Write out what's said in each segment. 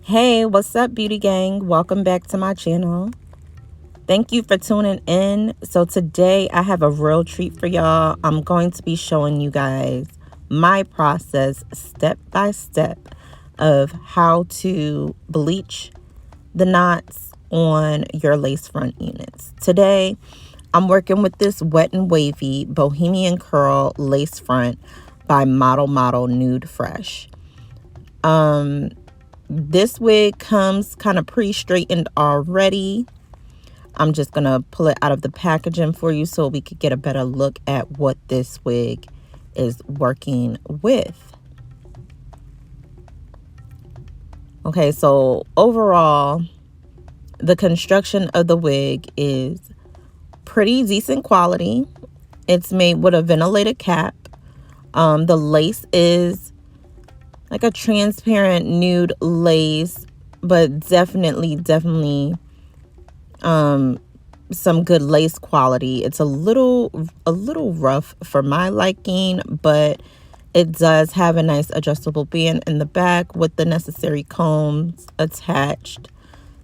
Hey, what's up, beauty gang? Welcome back to my channel. Thank you for tuning in. So today I have a real treat for y'all. I'm going to be showing you guys my process step by step of how to bleach the knots on your lace front units. Today I'm working with this Wet and Wavy Bohemian Curl lace front by Model Nude Fresh. This wig comes kind of pre-straightened already. I'm just going to pull it out of the packaging for you so we could get a better look at what this wig is working with. Okay, so overall, the construction of the wig is pretty decent quality. It's made with a ventilated cap. The lace is like a transparent nude lace, but definitely some good lace quality. It's a little rough for my liking, but it does have a nice adjustable band in the back with the necessary combs attached.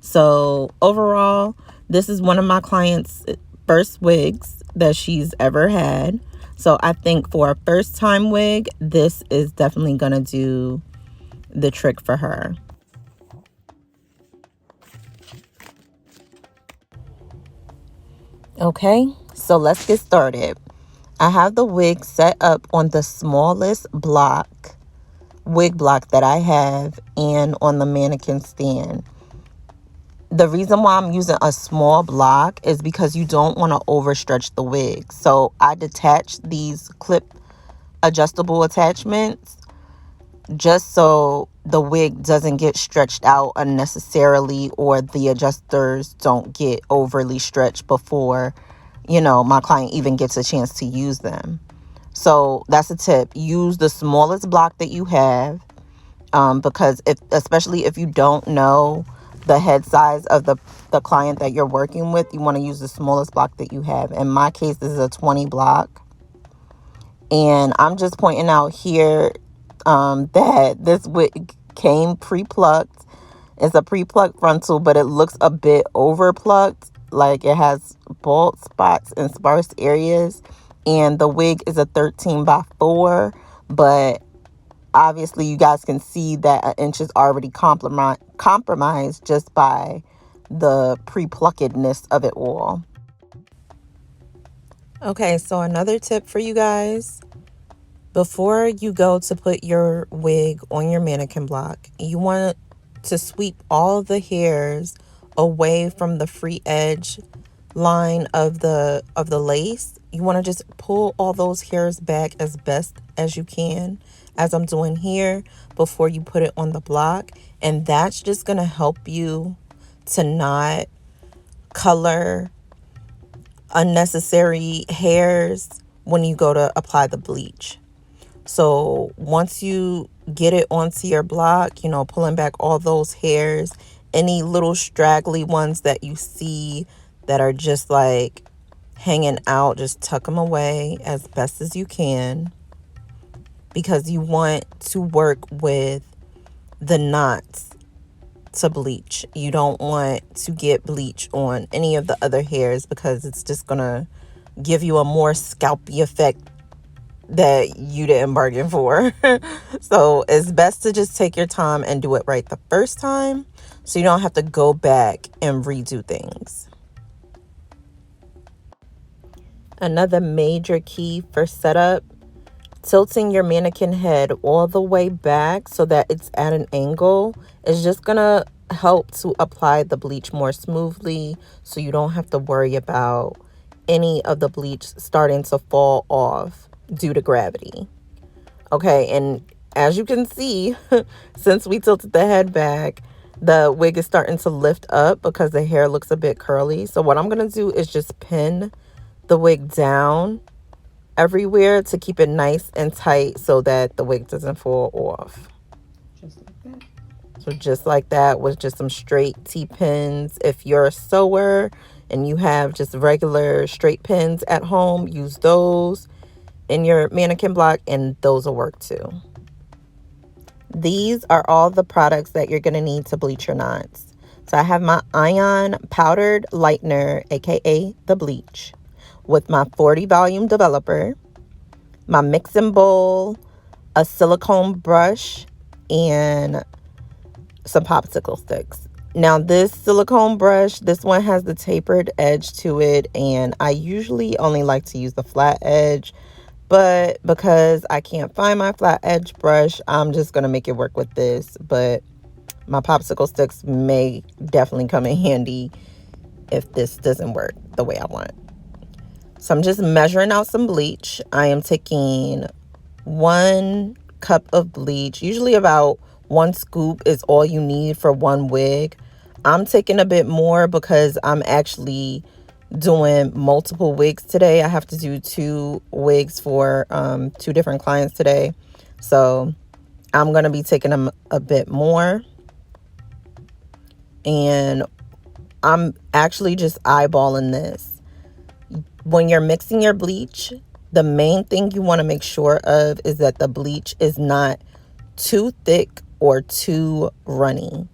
So overall, this is one of my clients' first wigs that she's ever had. So I think for a first time wig, this is definitely gonna do the trick for her. Okay, so let's get started. I have the wig set up on the smallest wig block that I have, and on the mannequin stand. The reason why I'm using a small block is because you don't want to overstretch the wig. So I detach these clip adjustable attachments just so the wig doesn't get stretched out unnecessarily, or the adjusters don't get overly stretched before, my client even gets a chance to use them. So that's a tip. Use the smallest block that you have, because especially if you don't know the head size of the client that you're working with, you want to use the smallest block that you have. In my case, this is a 20 block. And I'm just pointing out here that this wig came pre-plucked. It's a pre-plucked frontal, but it looks a bit over-plucked. Like it has bald spots and sparse areas. And the wig is a 13x4, but obviously you guys can see that an inch is already compromised just by the pre-pluckedness of it all. Okay, so another tip for you guys. Before you go to put your wig on your mannequin block, you want to sweep all the hairs away from the free edge line of the lace. You want to just pull all those hairs back as best as you can, as I'm doing here, before you put it on the block. And that's just going to help you to not color unnecessary hairs when you go to apply the bleach. So once you get it onto your block, pulling back all those hairs, any little straggly ones that you see that are just like hanging out, just tuck them away as best as you can, because you want to work with the knots to bleach. You don't want to get bleach on any of the other hairs, because it's just gonna give you a more scalpy effect that you didn't bargain for. So it's best to just take your time and do it right the first time, so you don't have to go back and redo things. Another major key for setup: tilting your mannequin head all the way back so that it's at an angle is just gonna help to apply the bleach more smoothly, so you don't have to worry about any of the bleach starting to fall off due to gravity. Okay, and as you can see, since we tilted the head back, the wig is starting to lift up because the hair looks a bit curly. So what I'm going to do is just pin the wig down everywhere to keep it nice and tight so that the wig doesn't fall off. Just like that. So just like that, with just some straight T-pins. If you're a sewer and you have just regular straight pins at home, use those in your mannequin block and those will work too. These are all the products that you're going to need to bleach your knots. So I have my ion powdered lightener, aka the bleach, with my 40 volume developer, my mixing bowl, a silicone brush, and some popsicle sticks. Now this silicone brush, this one has the tapered edge to it, and I usually only like to use the flat edge, but because I can't find my flat edge brush, I'm just gonna make it work with this. But my popsicle sticks may definitely come in handy if this doesn't work the way I want. So I'm just measuring out some bleach. I am taking 1 cup of bleach. Usually about 1 scoop is all you need for 1 wig. I'm taking a bit more because I'm actually doing multiple wigs today. I have to do 2 wigs for 2 different clients today. So I'm going to be taking them a bit more. And I'm actually just eyeballing this. When you're mixing your bleach, the main thing you want to make sure of is that the bleach is not too thick or too runny,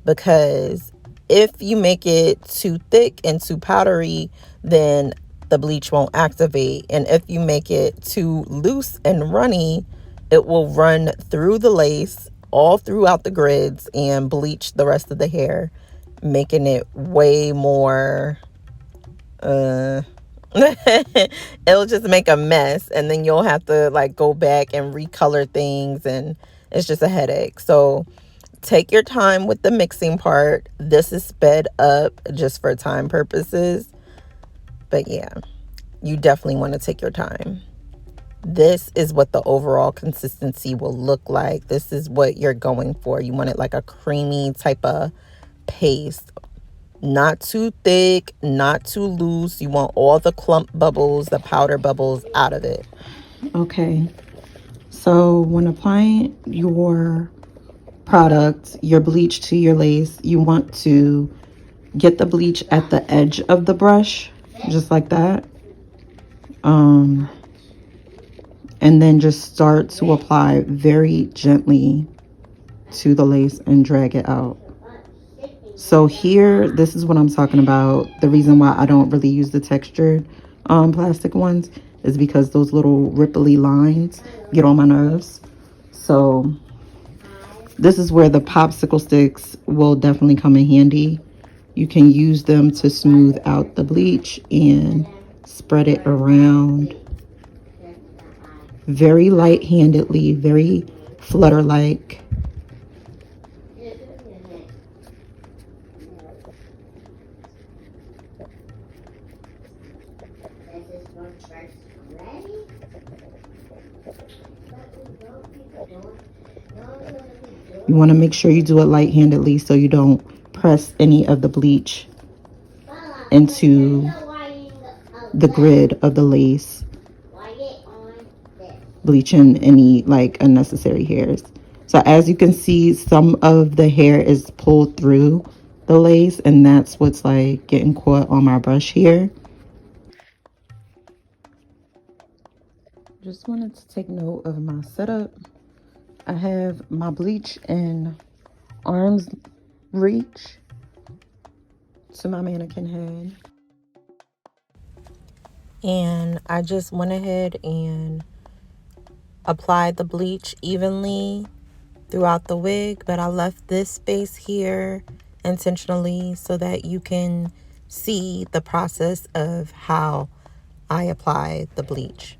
because if you make it too thick and too powdery, then the bleach won't activate. And if you make it too loose and runny, it will run through the lace all throughout the grids and bleach the rest of the hair, making it way more it'll just make a mess, and then you'll have to like go back and recolor things, and it's just a headache. So take your time with the mixing part. This is sped up just for time purposes, but yeah, you definitely want to take your time. This is what the overall consistency will look like. This is what you're going for. You want it like a creamy type of paste. Not too thick, not too loose. You want all the clump bubbles, the powder bubbles out of it. Okay, so when applying your product, your bleach to your lace, you want to get the bleach at the edge of the brush, just like that. And then just start to apply very gently to the lace and drag it out. So here, this is what I'm talking about. The reason why I don't really use the textured plastic ones is because those little ripply lines get on my nerves. So this is where the popsicle sticks will definitely come in handy. You can use them to smooth out the bleach and spread it around very light-handedly, very flutter-like. You want to make sure you do it light-handedly so you don't press any of the bleach into the grid of the lace, bleaching any like unnecessary hairs. So as you can see, some of the hair is pulled through the lace, and that's what's like getting caught on my brush here. Just wanted to take note of my setup. I have my bleach in arm's reach to my mannequin head. And I just went ahead and applied the bleach evenly throughout the wig, but I left this space here intentionally so that you can see the process of how I apply the bleach.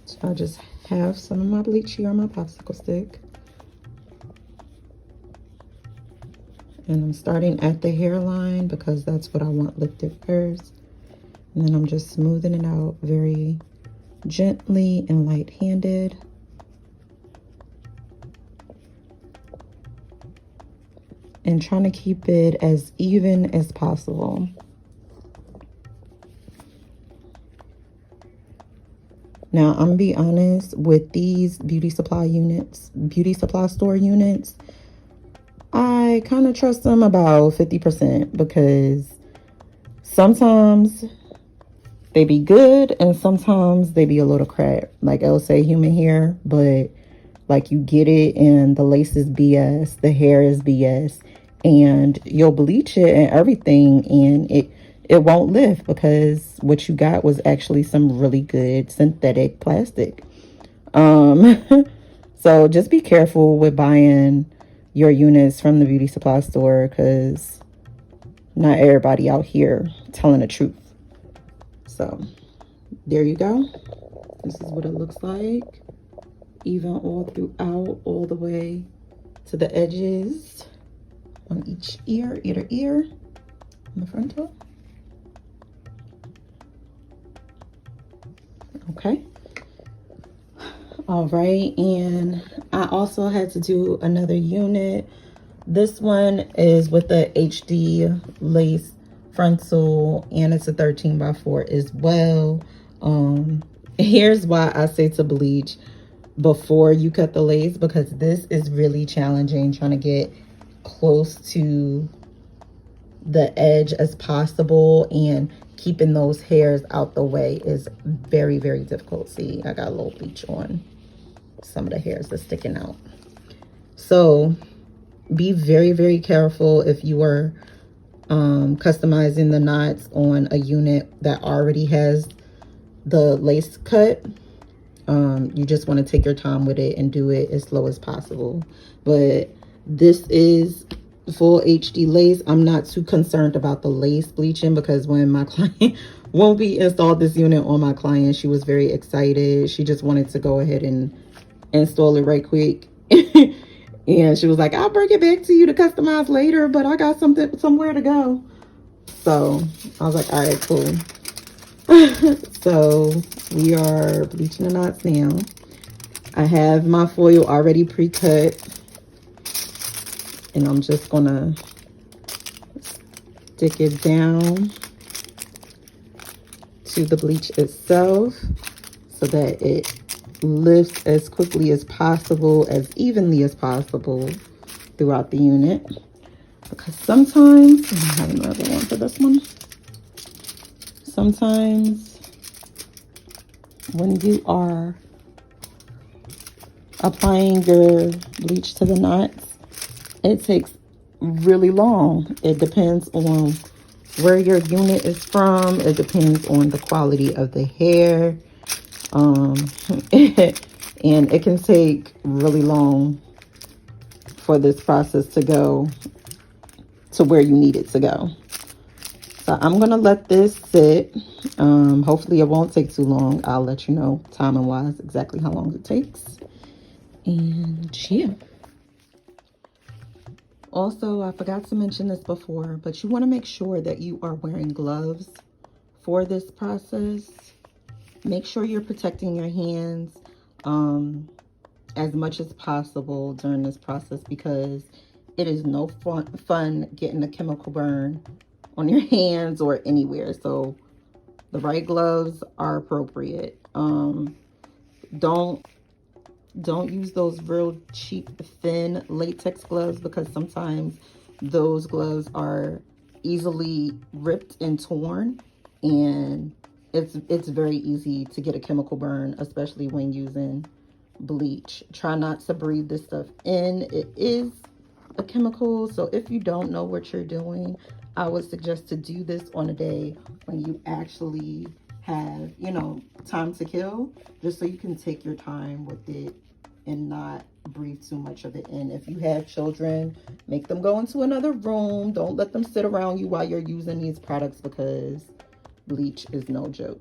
So I just have some of my bleach here on my popsicle stick. And I'm starting at the hairline because that's what I want lifted first. And then I'm just smoothing it out very gently and light-handed. And trying to keep it as even as possible. Now, I'm gonna be honest, with these beauty supply store units, I kind of trust them about 50% because sometimes they be good and sometimes they be a little crap. Like it'll say human hair, but Like, you get it and the lace is BS, the hair is BS, and you'll bleach it and everything, and it won't lift because what you got was actually some really good synthetic plastic. So just be careful with buying your units from the beauty supply store, because not everybody out here telling the truth. So there you go. This is what it looks like, even all throughout, all the way to the edges on each ear, ear to ear, on the frontal. Okay. All right, and I also had to do another unit. This one is with the HD lace frontal, and it's a 13x4 as well. Here's why I say to bleach before you cut the lace, because this is really challenging, trying to get close to the edge as possible, and keeping those hairs out the way is very, very difficult. See, I got a little bleach on some of the hairs that's sticking out. So be very, very careful if you are customizing the knots on a unit that already has the lace cut. You just want to take your time with it and do it as slow as possible. But this is full HD lace. I'm not too concerned about the lace bleaching, because when my client when we installed this unit on my client, she was very excited. She just wanted to go ahead and install it right quick. And she was like, I'll bring it back to you to customize later, but I got somewhere to go. So I was like, all right, cool. So we are bleaching the knots now. I have my foil already pre-cut, and I'm just gonna stick it down to the bleach itself so that it lifts as quickly as possible, as evenly as possible throughout the unit. Because sometimes, I have another one for this one. Sometimes when you are applying your bleach to the knots, it takes really long. It depends on where your unit is from. It depends on the quality of the hair. And it can take really long for this process to go to where you need it to go. So I'm gonna let this sit. Hopefully it won't take too long. I'll let you know timing wise exactly how long it takes. And yeah. Also, I forgot to mention this before, but you want to make sure that you are wearing gloves for this process. Make sure you're protecting your hands as much as possible during this process, because it is no fun getting a chemical burn on your hands or anywhere. So the right gloves are appropriate. Don't use those real cheap thin latex gloves, because sometimes those gloves are easily ripped and torn, and it's very easy to get a chemical burn, especially when using bleach. Try not to breathe this stuff in. It is a chemical, so if you don't know what you're doing, I would suggest to do this on a day when you actually have, you know, time to kill, just so you can take your time with it and not breathe too much of it in. If you have children, make them go into another room. Don't let them sit around you while you're using these products, because bleach is no joke.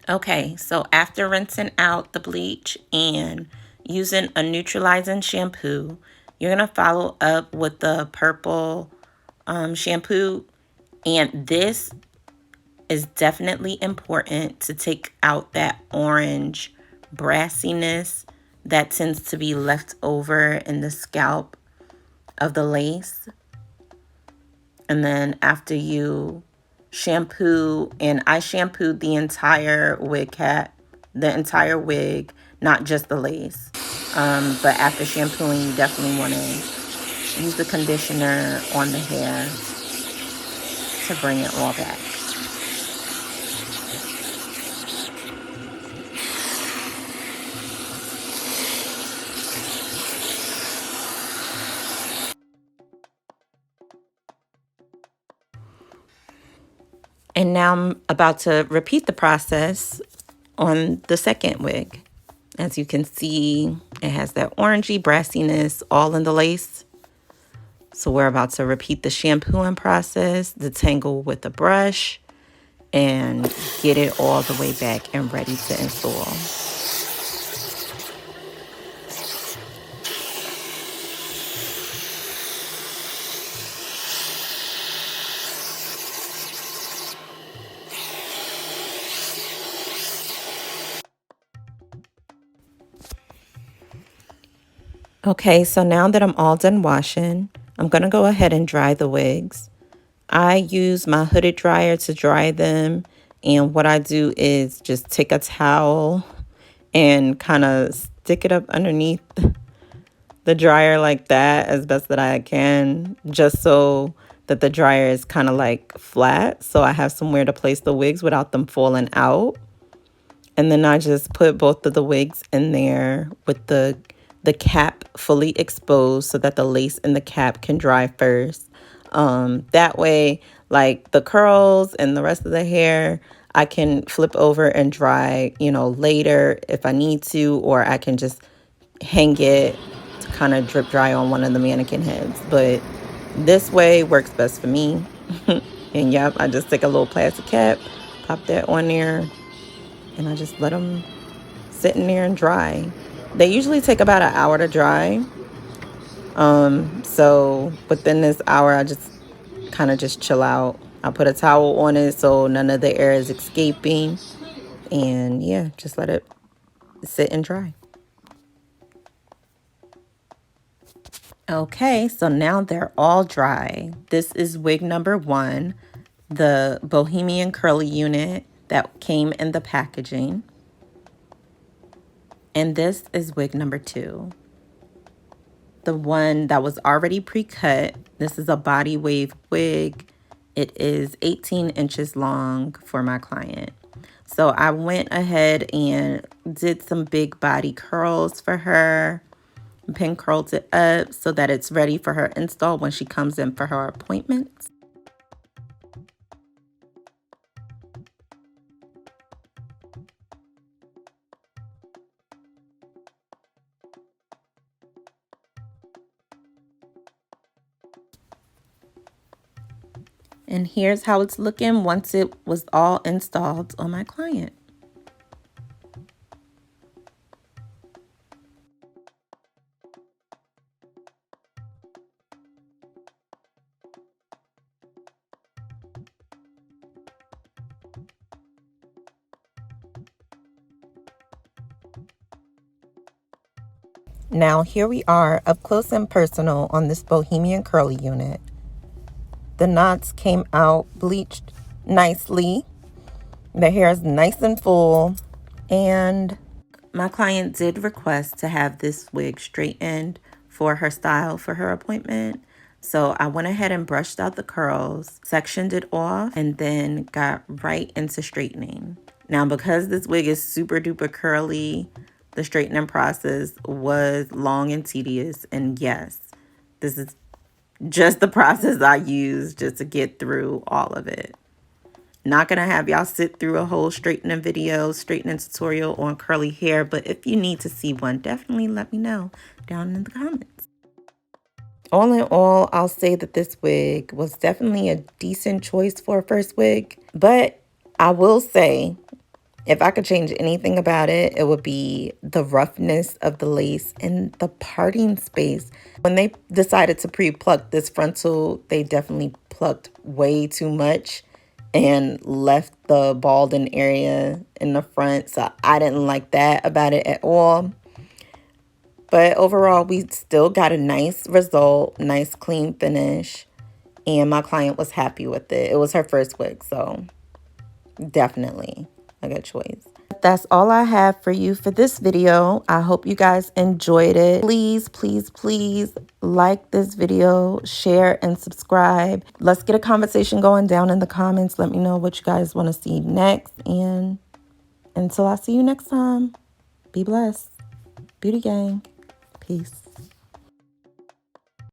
Okay, so after rinsing out the bleach and using a neutralizing shampoo, you're going to follow up with the purple shampoo. And this is definitely important to take out that orange brassiness that tends to be left over in the scalp of the lace. And then after you shampoo, and I shampooed the entire wig cap, the entire wig, not just the lace. But after shampooing, you definitely want to use the conditioner on the hair to bring it all back. And now I'm about to repeat the process on the second wig. As you can see, it has that orangey brassiness all in the lace. So we're about to repeat the shampooing process, detangle with the brush, and get it all the way back and ready to install. Okay, so now that I'm all done washing, I'm going to go ahead and dry the wigs. I use my hooded dryer to dry them, and what I do is just take a towel and kind of stick it up underneath the dryer like that as best that I can, just so that the dryer is kind of like flat, so I have somewhere to place the wigs without them falling out. And then I just put both of the wigs in there with the cap fully exposed so that the lace in the cap can dry first. That way, like the curls and the rest of the hair, I can flip over and dry, later if I need to, or I can just hang it to kind of drip dry on one of the mannequin heads. But this way works best for me. And yep, I just take a little plastic cap, pop that on there, and I just let them sit in there and dry. They usually take about an hour to dry. So within this hour, I just kind of just chill out. I put a towel on it so none of the air is escaping. And yeah, just let it sit and dry. Okay, so now they're all dry. This is wig number 1, the Bohemian Curly unit that came in the packaging. And this is wig number 2, the one that was already pre-cut. This is a body wave wig. It is 18 inches long for my client. So I went ahead and did some big body curls for her, pin curled it up so that it's ready for her install when she comes in for her appointments. And here's how it's looking once it was all installed on my client. Now here we are up close and personal on this Bohemian Curly unit. The knots came out bleached nicely. The hair is nice and full. And my client did request to have this wig straightened for her style for her appointment. So I went ahead and brushed out the curls, sectioned it off, and then got right into straightening. Now, because this wig is super duper curly, the straightening process was long and tedious. And yes, this is just the process I used just to get through all of it. Not gonna have y'all sit through a whole straightening video, straightening tutorial on curly hair, but if you need to see one, definitely let me know down in the comments. All in all, I'll say that this wig was definitely a decent choice for a first wig, but I will say If I could change anything about it, it would be the roughness of the lace and the parting space. When they decided to pre-pluck this frontal, they definitely plucked way too much and left the balding area in the front. So I didn't like that about it at all. But overall, we still got a nice result, nice clean finish. And my client was happy with it. It was her first wig, so definitely a good choice. That's all I have for you for this video. I hope you guys enjoyed it. Please, please, please like this video, share, and subscribe. Let's get a conversation going down in the comments. Let me know what you guys want to see next. And until I see you next time, be blessed. Beauty gang. Peace.